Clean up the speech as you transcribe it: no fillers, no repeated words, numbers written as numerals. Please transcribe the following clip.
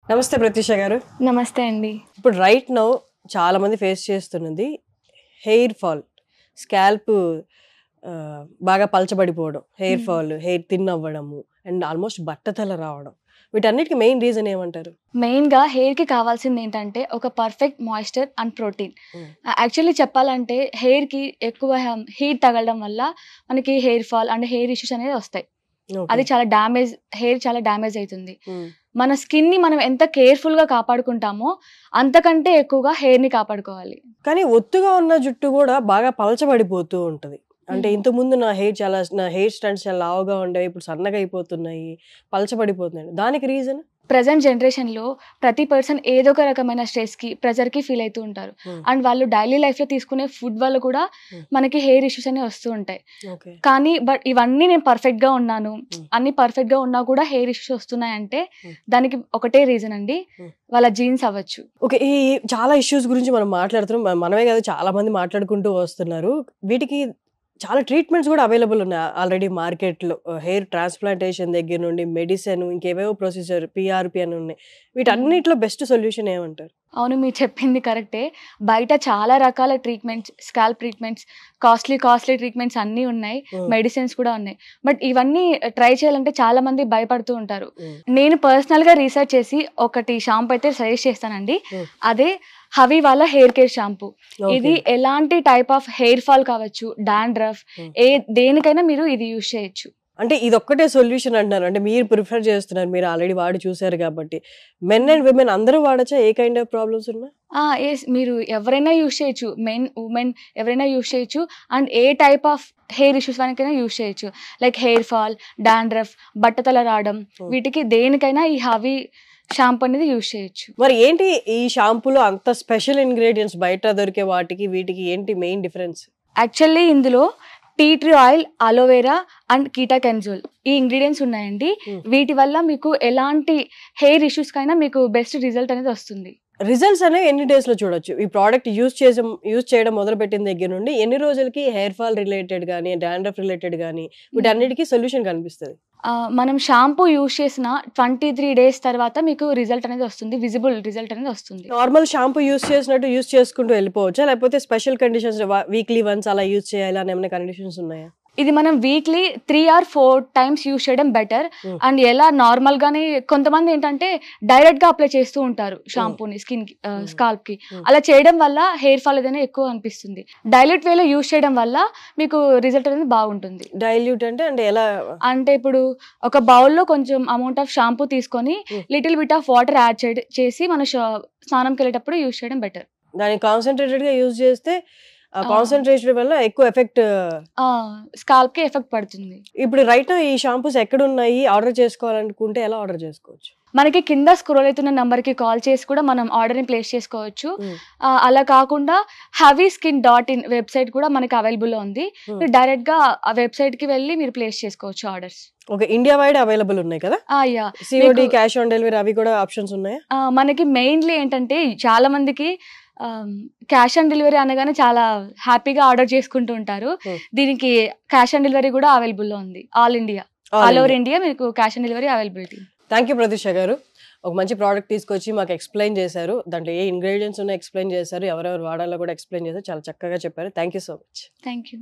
నమస్తే ప్రత్యూష గారు. నమస్తే అండి. ఇప్పుడు రైట్ నౌ చాలా మంది ఫేస్ చేస్తున్నది హెయిర్ ఫాల్, స్కాల్ప్ బాగా పలచబడిపోవడం, హెయిర్ ఫాల్, హెయిర్ థిన్ అవ్వడము అండ్ ఆల్మోస్ట్ బట్టతల రావడం. వీటన్నిటికి మెయిన్ రీజన్ ఏమంటారు? మెయిన్‌గా హెయిర్‌కి కావాల్సింది ఏంటంటే ఒక perfect moisture and protein. Actually చెప్పాలంటే హెయిర్‌కి ఎక్కువ హీట్ తగలడం వల్ల మనకి hair fall and hair issues అనేవి వస్తాయి. అది చాలా హెయిర్ చాలా డ్యామేజ్ అవుతుంది. మన స్కిన్ని మనం ఎంత కేర్‌ఫుల్‌గా కాపాడుకుంటామో అంతకంటే ఎక్కువగా హెయిర్‌ని కాపాడుకోవాలి. కానీ ఒత్తుగా ఉన్న జుట్టు కూడా బాగా పలచబడిపోతూ ఉంటది. అంటే ఇంతకుముందు నా హెయిర్ స్టంట్స్ చాలా లావుగా ఉండేవి, ఇప్పుడు సన్నగా అయిపోతున్నాయి, పలచబడిపోతున్నాయి. దానికి రీజన్? ప్రెజెంట్ జనరేషన్‌లో ప్రతి పర్సన్ ఏదో ఒక రకమైన స్ట్రెస్‌కి, ప్రెషర్‌కి ఫీల్ అవుతూ ఉంటారు. అండ్ వాళ్ళు డైలీ లైఫ్‌లో తీసుకునే ఫుడ్ వల్ల కూడా మనకి హెయిర్ ఇష్యూస్ అనేవి వస్తూ ఉంటాయి. కానీ ఇవన్నీ నేను పర్ఫెక్ట్‌గా ఉన్నాను, అన్ని పర్ఫెక్ట్‌గా ఉన్నా కూడా హెయిర్ ఇష్యూస్ వస్తున్నాయంటే దానికి ఒకటే రీజన్ అండి, వాళ్ళ జీన్స్ అవ్వచ్చు. ఓకే. ఈ చాలా ఇష్యూస్ గురించి మనం మాట్లాడుతున్నాం. మనమే కాదు, చాలా మంది మాట్లాడుకుంటూ వస్తున్నారు. వీటికి చాలా ట్రీట్మెంట్స్ కూడా అవైలబుల్ ఉన్నాయి ఆల్రెడీ మార్కెట్లో. హెయిర్ ట్రాన్స్‌ప్లాంటేషన్ దగ్గర నుండి మెడిసిన్, ఇంకేవేవో ప్రొసీజర్, పీఆర్‌పీ అని ఉన్నాయి. వీటన్నిటిలో బెస్ట్ సొల్యూషన్ ఏమంటారు? అవును, మీరు చెప్పింది కరెక్టే. బయట చాలా రకాల treatments, scalp treatments, costly treatments అన్నీ ఉన్నాయి. మెడిసిన్స్ కూడా ఉన్నాయి. బట్ ఇవన్నీ ట్రై చేయాలంటే చాలా మంది భయపడుతూ ఉంటారు. నేను పర్సనల్‌గా రీసెర్చ్ చేసి ఒకటి షాంపూ అయితే సజెస్ట్ చేస్తానండి. అదే హవీ వాళ్ళ హెయిర్ కేర్ షాంపూ. ఇది ఎలాంటి టైప్ ఆఫ్ హెయిర్ ఫాల్ కావచ్చు, డాండ్రఫ్, దేనికైనా మీరు ఇది యూజ్ చేయొచ్చు. అంటే ఇదొక్కటే సొల్యూషన్ అంటున్నారు. అంటే మీరు ప్రిఫర్ చేస్తున్నారు, మీరు ఆల్రెడీ వాడి చూసారు కాబట్టి. మెన్ అండ్ విమెన్ అందరూ వాడచ్చా? ఏ కైండ్ ఆఫ్ ప్రాబ్లమ్స్ ఉన్నా? ఎస్, మీరు ఎవరైనా యూజ్ చేయొచ్చు. మెన్, ఉమెన్ ఎవరైనా యూజ్ చేయొచ్చు. And A type of hair issues వరకైనా యూజ్ చేయొచ్చు. లైక్ హెయిర్ ఫాల్, డాండ్రఫ్, బట్టతల రావడం, వీటికి దేనికైనా ఈ హవీ షాంపూ అనేది యూజ్ చేయొచ్చు. మరి ఏంటి ఈ షాంపూలో అంత స్పెషల్ ఇంగ్రీడియంట్స్? బయట దొరికే వాటికి వీటికి ఏంటి మెయిన్ డిఫరెన్స్? యాక్చువల్లీ ఇందులో tea tree oil, aloe vera and ketoconazole ఈ ఇంగ్రీడియంట్స్ ఉన్నాయండి. వీటి వల్ల మీకు ఎలాంటి హెయిర్ ఇష్యూస్ కైనా మీకు బెస్ట్ రిజల్ట్ అనేది వస్తుంది. రిజల్ట్స్ అనేవి ఎన్ని డేస్ లో చూడొచ్చు? ఈ ప్రోడక్ట్ యూజ్ చేయడం మొదలు పెట్టిన దగ్గర నుండి ఎన్ని రోజులకి హెయిర్ ఫాల్ రిలేటెడ్ కానీ, డాండ్రఫ్ రిలేటెడ్ కానీ వీటన్నిటికీ సొల్యూషన్ కనిపిస్తుంది? మనం షాంపూ యూజ్ చేసిన 23 డేస్ తర్వాత మీకు రిజల్ట్ అనేది వస్తుంది, విజిబుల్ రిజల్ట్ అనేది వస్తుంది. నార్మల్ షాంపూ యూజ్ చేసినట్టు యూజ్ చేసుకుంటూ వెళ్ళిపోవచ్చా, లేకపోతే స్పెషల్ కండిషన్స్ వీక్లీ వన్స్ అలా యూజ్ చేయాలి అని ఏమైనా కండిషన్స్ ఉన్నాయా? ఇది మనం వీక్లీ 3 or 4 టైమ్స్ యూజ్ చేయడం బెటర్. అండ్ ఎలా నార్మల్ గానే కొంతమంది ఏంటంటే డైరెక్ట్ గా అప్లై చేస్తూ ఉంటారు షాంపూని స్కాల్ప్ కి. అలా చేయడం వల్ల హెయిర్ ఫాల్ ఏదైనా ఎక్కువ అనిపిస్తుంది. డైల్యూట్ వేలో యూజ్ చేయడం వల్ల మీకు రిజల్ట్ అనేది బాగుంటుంది. డైల్యూట్ అంటే ఎలా? అంటే ఇప్పుడు ఒక బౌల్లో కొంచెం అమౌంట్ ఆఫ్ షాంపూ తీసుకొని little bit of water add చేసి మన స్నానంకి వెళ్ళేటప్పుడు యూజ్ చేయడం బెటర్. దాన్ని కాన్సన్ట్రేటెడ్ గా యూజ్ చేస్తే కాన్సన్ట్రేషన్ వల్ల ఎక్కువ ఎఫెక్ట్ స్కాల్ప్ కి ఎఫెక్ట్ పడుతుంది. ఇప్పుడు రైట్ ఈ షాంపూస్ ఎక్కడ ఉన్నాయి? ఆర్డర్ చేసుకోవాలనుకుంటే ఎలా ఆర్డర్ చేసుకోవచ్చు? మనకి కింద స్క్రోల్ అవుతున్న నంబర్ కి కాల్ చేసి కూడా మనం ఆర్డర్ ని ప్లేస్ చేసుకోవచ్చు. అలా కాకుండా havyskin.in వెబ్సైట్ కూడా మనకి అవైలబుల్ లో ఉంది. డైరెక్ట్ గా ఆ వెబ్సైట్ కి వెళ్ళి మీరు ప్లేస్ చేసుకోవచ్చు orders. Okay, India wide available ఉన్నాయి కదా? Yeah, COD, cash on delivery అవి కూడా ఆప్షన్స్ ఉన్నాయా? మనకి మెయిన్లీ ఏంటంటే చాలా మందికి క్యాష్ ఆన్ డెలివరీ అనగానే చాలా హ్యాపీగా ఆర్డర్ చేసుకుంటూ ఉంటారు. దీనికి క్యాష్ ఆన్ డెలివరీ కూడా అవైలబుల్ లో ఉంది. ఆల్ ఓవర్ ఇండియా మీకు cash on delivery availability. Thank you Pratheesha గారు. ఒక మంచి ప్రోడక్ట్ తీసుకొచ్చి మాకు ఎక్స్ప్లెయిన్ చేశారు. దాంట్లో ఏ ఇంగ్రీడియంట్స్ ఉన్నాయో ఎక్స్ప్లెయిన్ చేశారు, ఎవరెవరు వాడాలో కూడా ఎక్స్ప్లెయిన్ చేశారు. చాలా చక్కగా చెప్పారు. Thank you so much. Thank you.